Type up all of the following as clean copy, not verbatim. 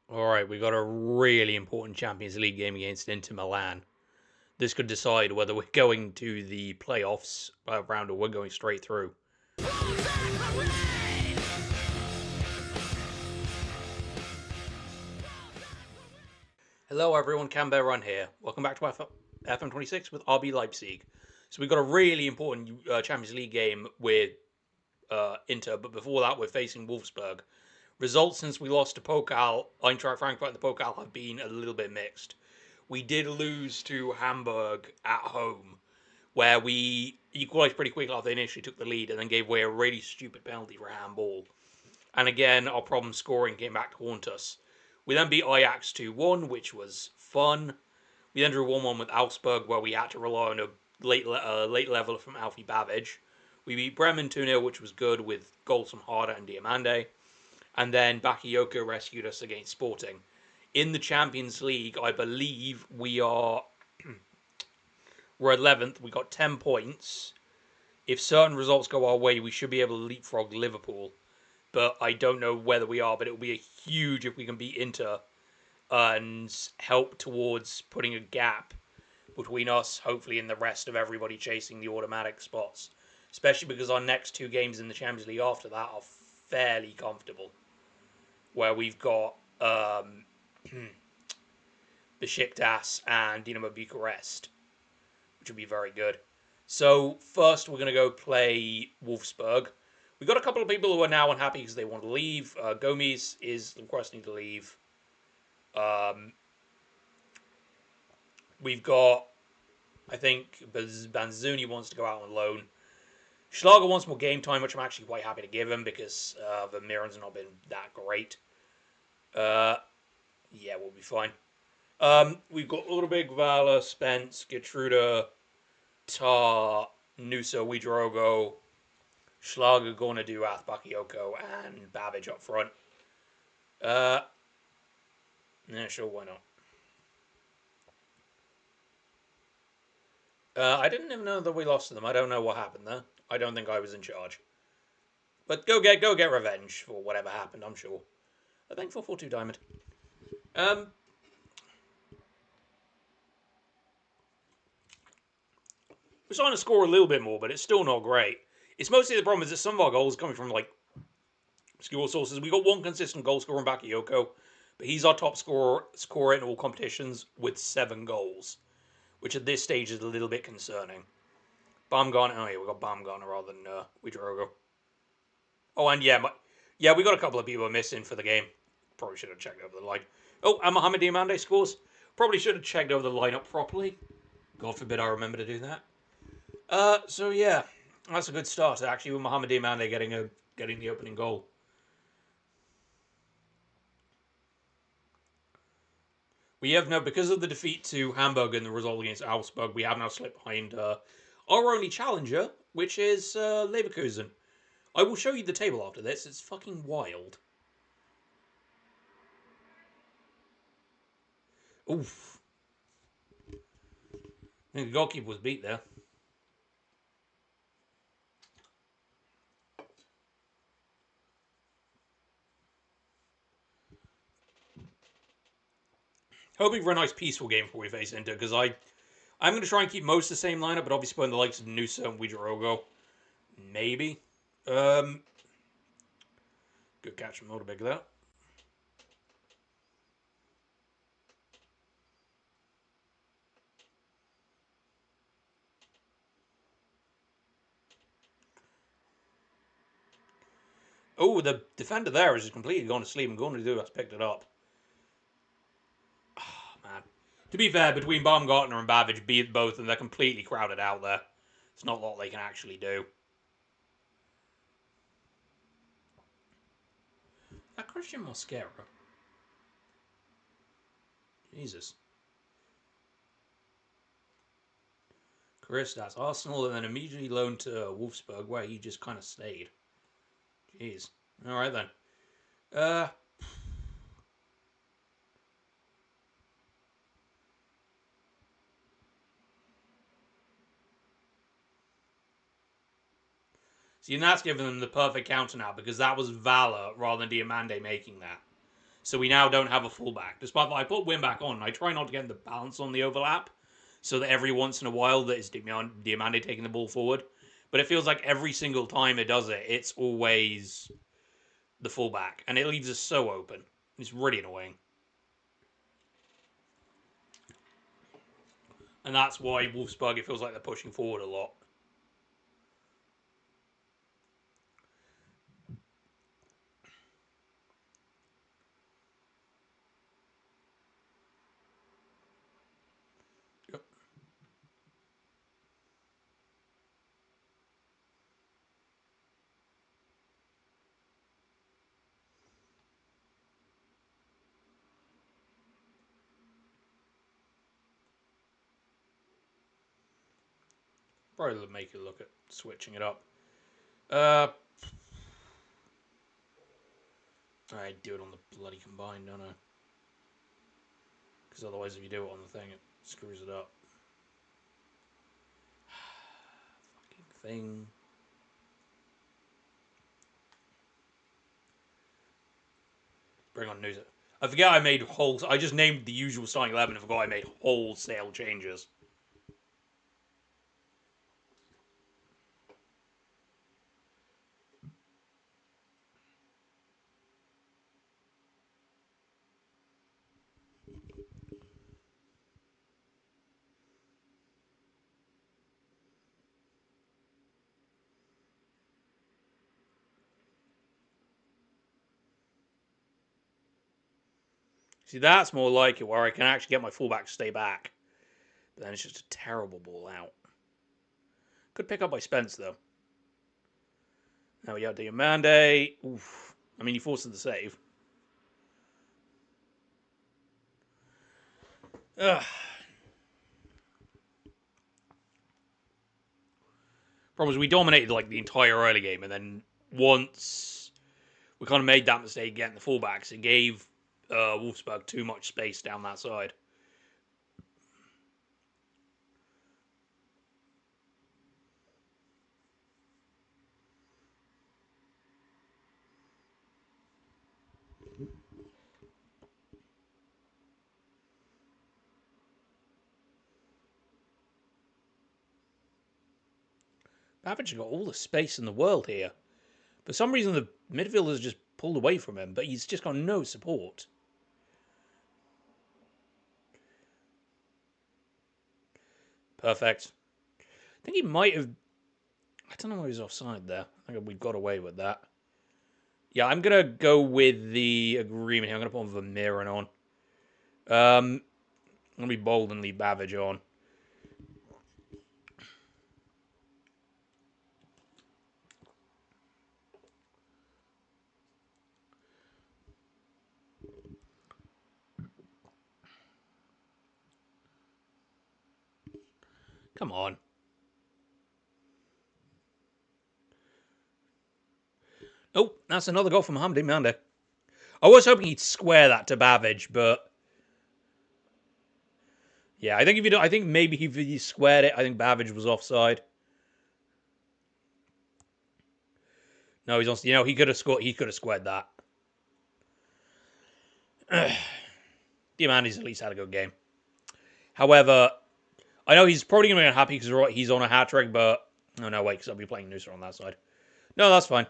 All right, we got a really important Champions League game against Inter Milan. This could decide whether we're going to the playoffs round or we're going straight through. Hello, everyone. Camber Run here. Welcome back to FM26 with RB Leipzig. So we've got a really important Champions League game with Inter, but before that, we're facing Wolfsburg. Results since we lost to Pokal, Eintracht Frankfurt and the Pokal have been a little bit mixed. We did lose to Hamburg at home, where we equalised pretty quickly after they initially took the lead and then gave away a really stupid penalty for a handball. And again, our problem scoring came back to haunt us. We then beat Ajax 2-1, which was fun. We then drew 1-1 with Augsburg, where we had to rely on a late leveler from Alfie Babbage. We beat Bremen 2-0, which was good, with goals from Harder and Diamande. And then Bakayoko rescued us against Sporting. In the Champions League, I believe we're 11th. We got 10 points. If certain results go our way, we should be able to leapfrog Liverpool. But I don't know whether we are. But it will be huge if we can beat Inter and help towards putting a gap between us, hopefully, and the rest of everybody chasing the automatic spots. Especially because our next two games in the Champions League after that are fairly comfortable. Where we've got Besiktas and Dinamo Bucharest, which will be very good. So first, we're going to go play Wolfsburg. We got a couple of people who are now unhappy because they want to leave. Gomes is requesting to leave. We've got, I think, Banzuni wants to go out on loan. Schlager wants more game time, which I'm actually quite happy to give him because Vermeeren's not been that great. Yeah, we'll be fine. We've got Urbig, Vala, Spence, Gertruda, Tar, Nusa, Widrogo, Schlager, Gonadu, Bakayoko, and Babbage up front. Yeah, sure, why not? I didn't even know that we lost to them. I don't know what happened there. I don't think I was in charge. But go get revenge for whatever happened, I'm sure. I think 442 Diamond. We're starting to score a little bit more, but it's still not great. It's mostly the problem is that some of our goals are coming from like obscure sources. We got one consistent goal scorer in Bakayoko, but he's our top scorer in all competitions with 7 goals, which at this stage is a little bit concerning. Baumgartner, oh yeah, we got Baumgartner rather than Widrogo. Oh, and yeah, we got a couple of people missing for the game. Probably should have checked over the line. Oh, and Mohamed Diamande scores. Probably should have checked over the lineup properly. God forbid I remember to do that. So yeah, that's a good start actually with Mohamed Diamande getting the opening goal. We have now, because of the defeat to Hamburg and the result against Augsburg, we have now slipped behind our only challenger, which is Leverkusen. I will show you the table after this. It's fucking wild. Oof. I think the goalkeeper was beat there. Hoping for a nice peaceful game before we face Inter, because I'm going to try and keep most of the same lineup, but obviously putting the likes of Nusa and Widrogo. Maybe. Good catch from Motorbig there. Oh, the defender there is just completely gone to sleep and Gonadu has picked it up. Oh, man. To be fair, between Baumgartner and Babbage, be it both, and they're completely crowded out there. It's not a lot they can actually do. That Christian Mosquera. Jesus. Career stats. Arsenal and then immediately loaned to Wolfsburg, where he just kind of stayed. Jeez. Alright then. See, and that's given them the perfect counter now, because that was Valor rather than Diamande making that. So we now don't have a fullback. Despite that, I put Win back on. I try not to get the balance on the overlap, so that every once in a while that is Diamande taking the ball forward. But it feels like every single time it does it, it's always the fullback, and it leaves us so open. It's really annoying. And that's why Wolfsburg, it feels like they're pushing forward a lot. Yep. Probably make it look at switching it up. I do it on the bloody combined, don't I? Because otherwise, if you do it on the thing, it screws it up. Fucking thing. Bring on news. I forget I made whole. I just named the usual starting 11 and forgot I made wholesale changes. See, that's more like it, where I can actually get my fullback to stay back. But then it's just a terrible ball out. Could pick up by Spence, though. Now we got Diamande. Oof. I mean, he forces the save. Ugh. Problem is, we dominated like the entire early game, and then once we kind of made that mistake getting the fullbacks, it gave Wolfsburg too much space down that side. Babbage got all the space in the world here. For some reason, the midfielders just pulled away from him, but he's just got no support. Perfect. I think he might have. I don't know why he was offside there. I think we've got away with that. Yeah, I'm gonna go with the agreement here. I'm gonna put Vermeeren on. I'm gonna be bold and leave Babbage on. Come on. Oh, that's another goal from Hamdi Mande. I was hoping he'd square that to Babbage, but yeah, I think if you don't, I think maybe if he squared it, I think Babbage was offside. No, he's on. You know, he could have scored. He could have squared that. Diamandi's at least had a good game. However, I know he's probably going to be unhappy because he's on a hat trick, but oh no, wait, because I'll be playing Noosa on that side. No, that's fine.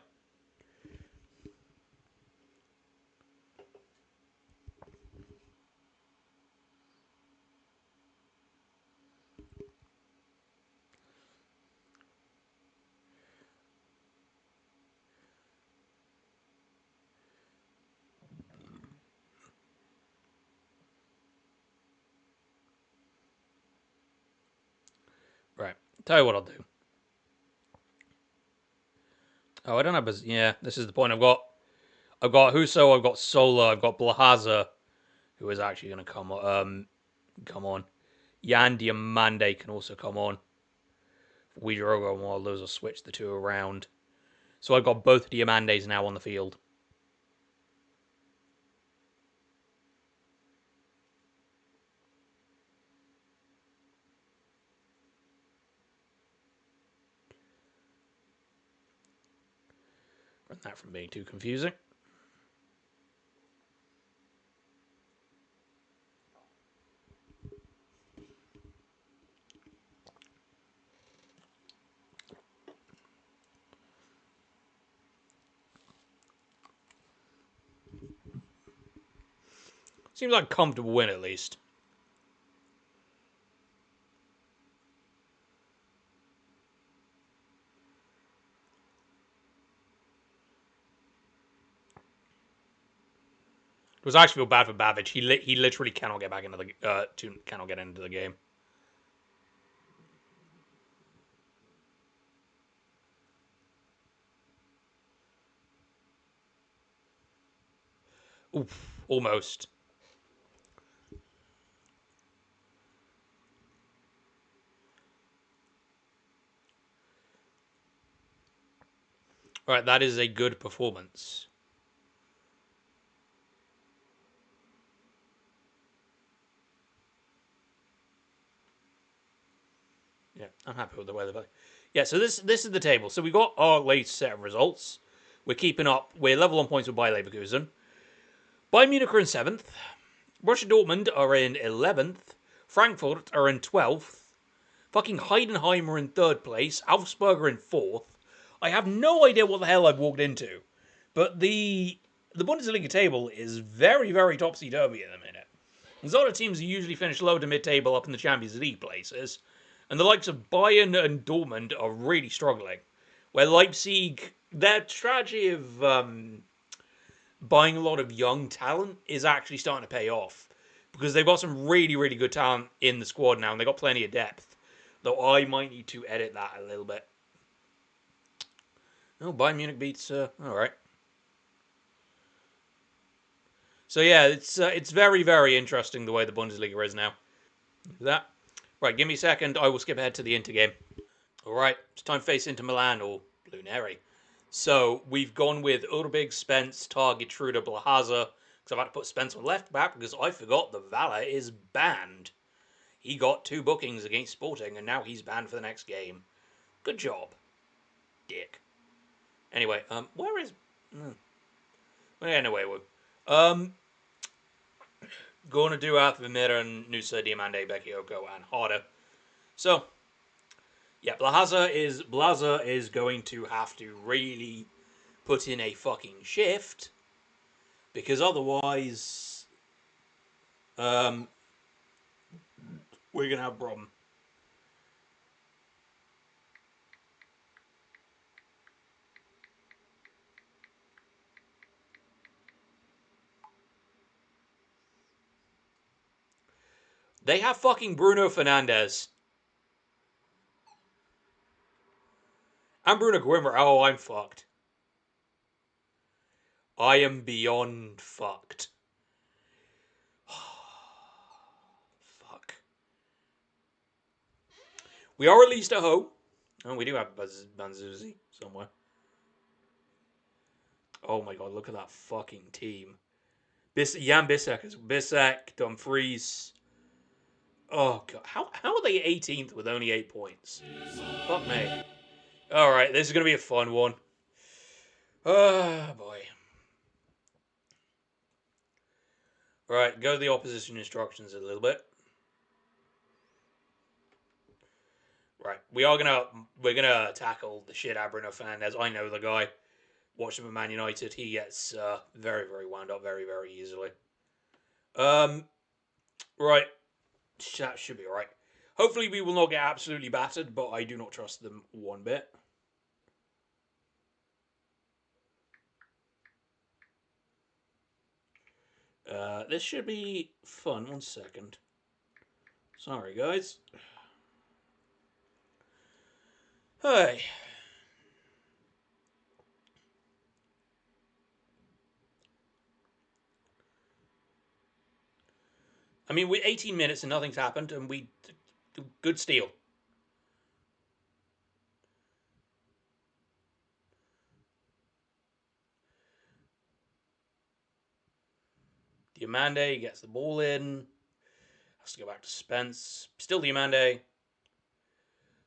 Right. Tell you what I'll do. Oh, I don't have. Yeah, this is the point. I've got Huso. I've got Sola. I've got Blahaza, who is actually going to come on. Yan Diamande can also come on. Ouedraogo and Waldo's will switch the two around. So I've got both Diamandes now on the field. Prevent that from being too confusing. Seems like a comfortable win at least. It was actually feel bad for Babbage. He literally cannot get back into the cannot get into the game. Oof, almost. Right, that is a good performance. Yeah, I'm happy with the way they play. Yeah, so this is the table. So we got our latest set of results. We're keeping up. We're level on points with Bayer Leverkusen. Bayern Munich are in 7th. Borussia Dortmund are in 11th. Frankfurt are in 12th. Fucking Heidenheim are in 3rd place. Augsburg are in 4th. I have no idea what the hell I've walked into. But the Bundesliga table is very, very topsy-turvy at the minute. There's a lot of teams who usually finish low to mid-table up in the Champions League places. And the likes of Bayern and Dortmund are really struggling. Where Leipzig, their strategy of buying a lot of young talent is actually starting to pay off. Because they've got some really, really good talent in the squad now, and they've got plenty of depth. Though I might need to edit that a little bit. Oh, Bayern Munich beats... alright. So yeah, it's very, very interesting the way the Bundesliga is now. That. Right, give me a second. I will skip ahead to the Inter game. Alright, it's time to face Inter Milan or Luneri. So we've gone with Urbig, Spence, Target, Truda, Blahaza. Because I've had to put Spence on left back because I forgot the Valle is banned. He got 2 bookings against Sporting and now he's banned for the next game. Good job, dick. Anyway, where is... Anyway, going to do Arthur Vermeer and Nusa Diamande, Bakayoko, and Harder. So, yeah, Blaza is going to have to really put in a fucking shift because otherwise, we're gonna have a problem. They have fucking Bruno Fernandes and Bruno Guimmer. Oh, I'm fucked. I am beyond fucked. Fuck. We are at least at home. Oh, we do have Banzuzi somewhere. Oh my god, look at that fucking team. Jan Bissek, Dumfries. Oh god, how are they 18th with only 8 points? Fuck me. All right, this is gonna be a fun one. Oh boy. Right, go to the opposition instructions a little bit. Right, we're gonna tackle the shit out of Bruno Fernandes. I know the guy. Watch him at Man United. He gets very, very wound up very, very easily. Right, that should be alright. Hopefully, we will not get absolutely battered, but I do not trust them one bit. This should be fun. 1 second. Sorry, guys. Hey. I mean, we're 18 minutes and nothing's happened, and we... Good steal. Diamande gets the ball in. Has to go back to Spence. Still Diamande.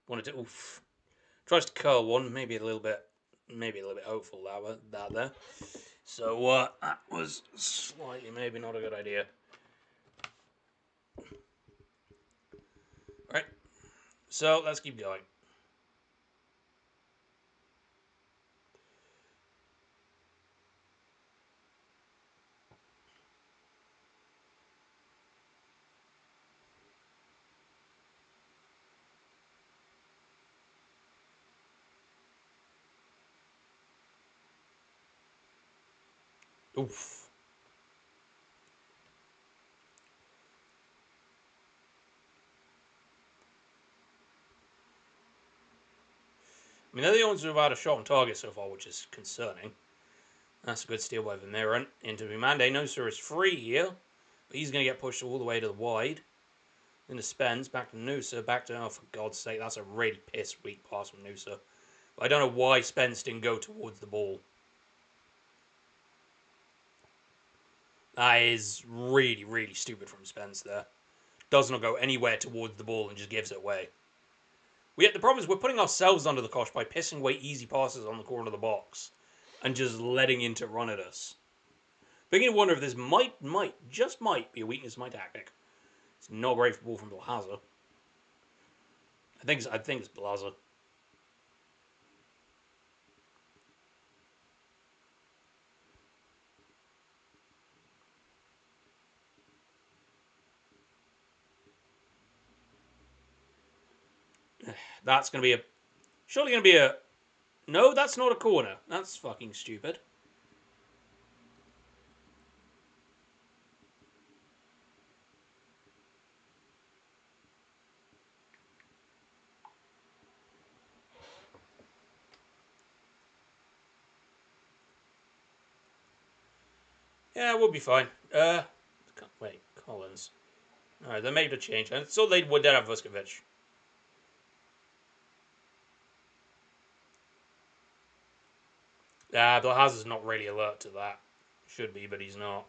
Wanted to... Oof. Tries to curl one. Maybe a little bit hopeful that there. So, that was slightly maybe not a good idea. Right. So, let's keep going. Oof. I mean, they're the only ones who've had a shot on target so far, which is concerning. That's a good steal by Vermeeren into Mande. Noser is free here. But he's going to get pushed all the way to the wide. Into Spence, back to Noosa, back to... Oh, for God's sake, that's a really piss-weak pass from Noosa. But I don't know why Spence didn't go towards the ball. That is really, really stupid from Spence there. Does not go anywhere towards the ball and just gives it away. The problem is we're putting ourselves under the cosh by pissing away easy passes on the corner of the box and just letting Inter run at us. Beginning to wonder if this just might be a weakness of my tactic. It's not great for ball from Blaza. I think it's Blaza. That's going to be a... Surely going to be a... No, that's not a corner. That's fucking stupid. Yeah, we'll be fine. Wait, Collins. Alright, they made a change. And so they would have Vuskovic. Blaza's not really alert to that. Should be, but he's not.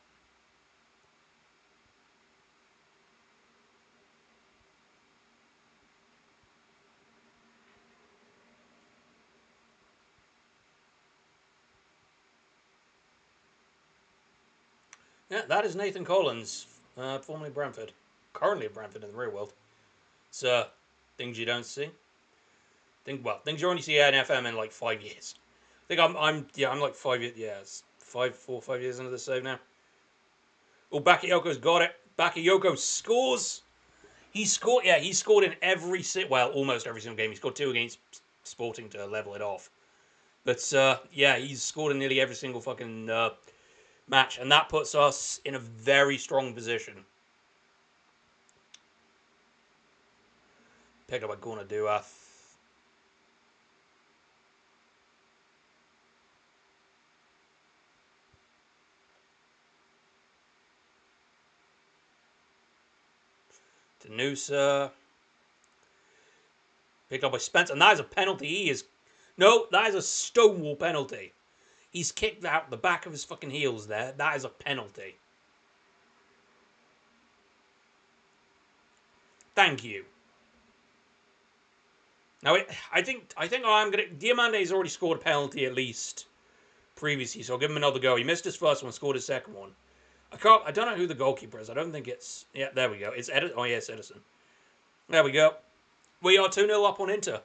Yeah, that is Nathan Collins, formerly Brentford. Currently at Brentford in the real world. It's things you don't see. Things you only see at FM in like 5 years. I think I'm like 5 years, yeah, it's 5 years into the save now. Oh, Bakayoko's got it. Bakayoko scores. He scored in almost every single game. He scored 2 against Sporting to level it off. But he's scored in nearly every single fucking match, and that puts us in a very strong position. Picked up by Gorna Duath. Danusa. Picked up by Spence, and that is a penalty. That is a stonewall penalty. He's kicked out the back of his fucking heels there. That is a penalty. Thank you. Now, I think I'm gonna. Diamante's already scored a penalty at least previously, so I'll give him another go. He missed his first one, scored his second one. I don't know who the goalkeeper is. I don't think it's. Yeah, there we go. It's Edison. Oh, yes, Edison. There we go. We are 2-0 up on Inter.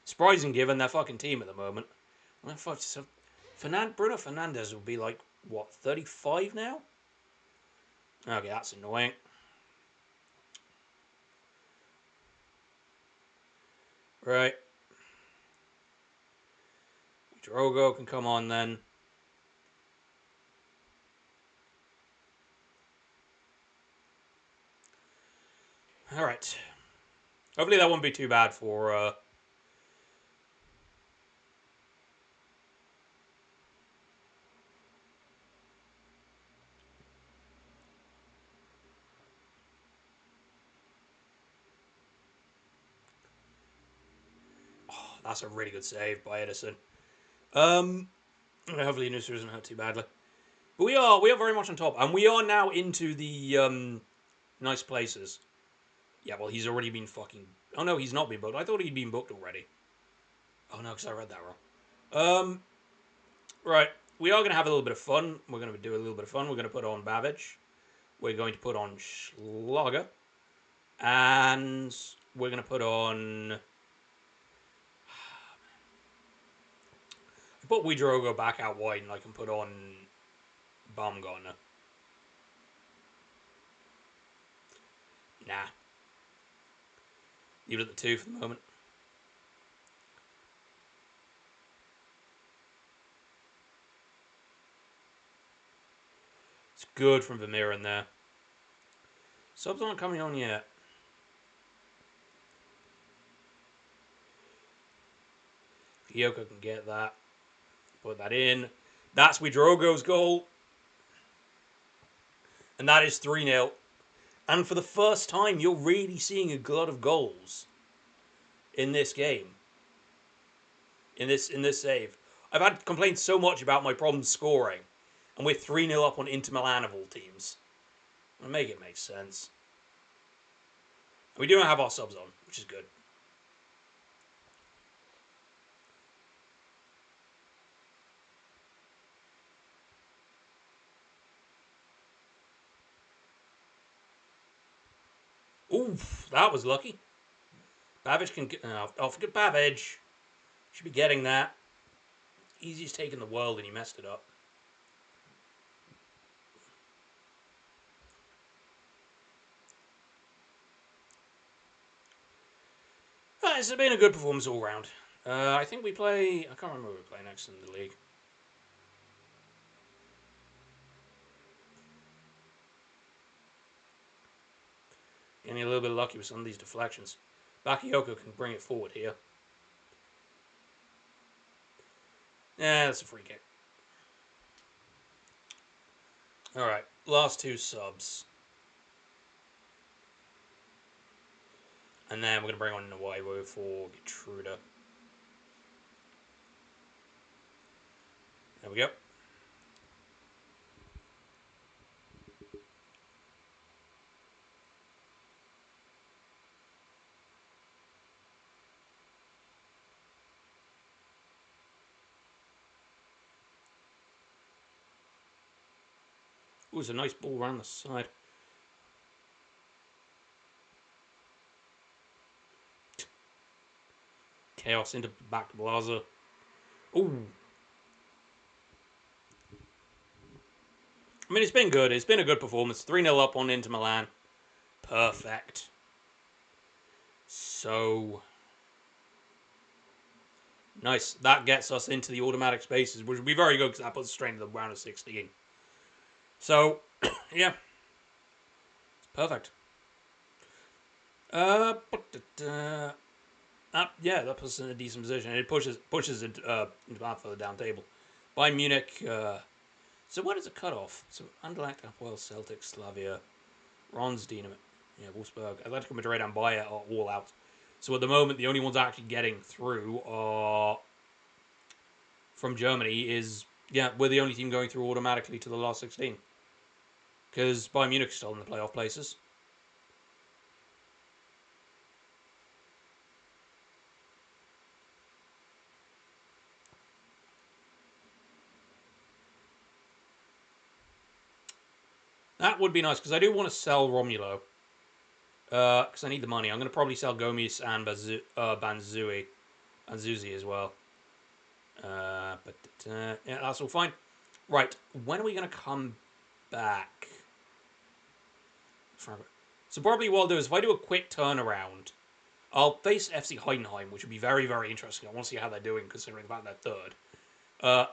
Surprising given their fucking team at the moment. So Bruno Fernandes will be like, what, 35 now? Okay, that's annoying. Right. Drogo can come on then. Alright. Hopefully that won't be too bad for... Oh, that's a really good save by Edison. Hopefully Noosa isn't hurt too badly. But we are very much on top. And we are now into the nice places. Yeah, well, he's already been fucking... Oh, no, he's not been booked. I thought he'd been booked already. Oh, no, because I read that wrong. Right. We are going to have a little bit of fun. We're going to do a little bit of fun. We're going to put on Babbage. We're going to put on Schlager. And we're going to put on... I put Widrogo back out wide and I can put on Baumgartner. Nah. Leave it at the 2 for the moment. good from Vermeer in there. Subs aren't coming on yet. Yoko can get that. Put that in. That's Widrogo's goal. And that is 3-0. And for the first time, you're really seeing a lot of goals in this game. In this save. I've had complaints so much about my problems scoring. And we're 3-0 up on Inter Milan of all teams. I'll make it make sense. And we do not have our subs on, which is good. Oof, that was lucky. Babbage can get... Oh, forget Babbage. Should be getting that. Easiest take in the world, and he messed it up. It's been a good performance all round. I think we play... I can't remember who we play next in the league. Getting a little bit lucky with some of these deflections. Bakayoko can bring it forward here. Yeah, that's a free kick. Alright, last two subs. And then we're going to bring on Nwaiwo for Getruda. There we go. Ooh, it's a nice ball around the side. Chaos into back to Blaza. Ooh. I mean, it's been good. It's been a good performance. 3-0 up on Inter Milan. Perfect. So nice. That gets us into the automatic spaces, which would be very good because that puts us straight into the round of 16. So, yeah. It's perfect. Yeah, that puts us in a decent position. It pushes it into that further down table. Bayern Munich. So what is a cutoff? So Anderlecht, Apoel, Celtic, Slavia, Rons, Dynamo, Wolfsburg, Atletico Madrid, and Bayer are all out. So at the moment, the only ones actually getting through are from Germany. We're the only team going through automatically to the last 16 because Bayern Munich's still in the playoff places. That would be nice because I do want to sell Romulo because I need the money. I'm going to probably sell Gomes and Banzuzi as well. But yeah, that's all fine. Right, when are we going to come back? So probably what I'll do is if I do a quick turnaround, I'll face FC Heidenheim, which would be very, very interesting. I want to see how they're doing considering the fact they're third.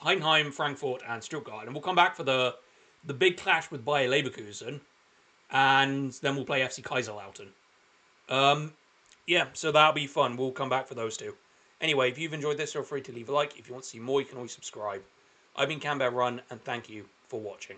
Heidenheim, Frankfurt, and Stuttgart. And we'll come back for the big clash with Bayer Leverkusen. And then we'll play FC Kaiserslautern. Yeah, so that'll be fun. We'll come back for those two. Anyway, if you've enjoyed this, feel free to leave a like. If you want to see more, you can always subscribe. I've been Canberra Run, and thank you for watching.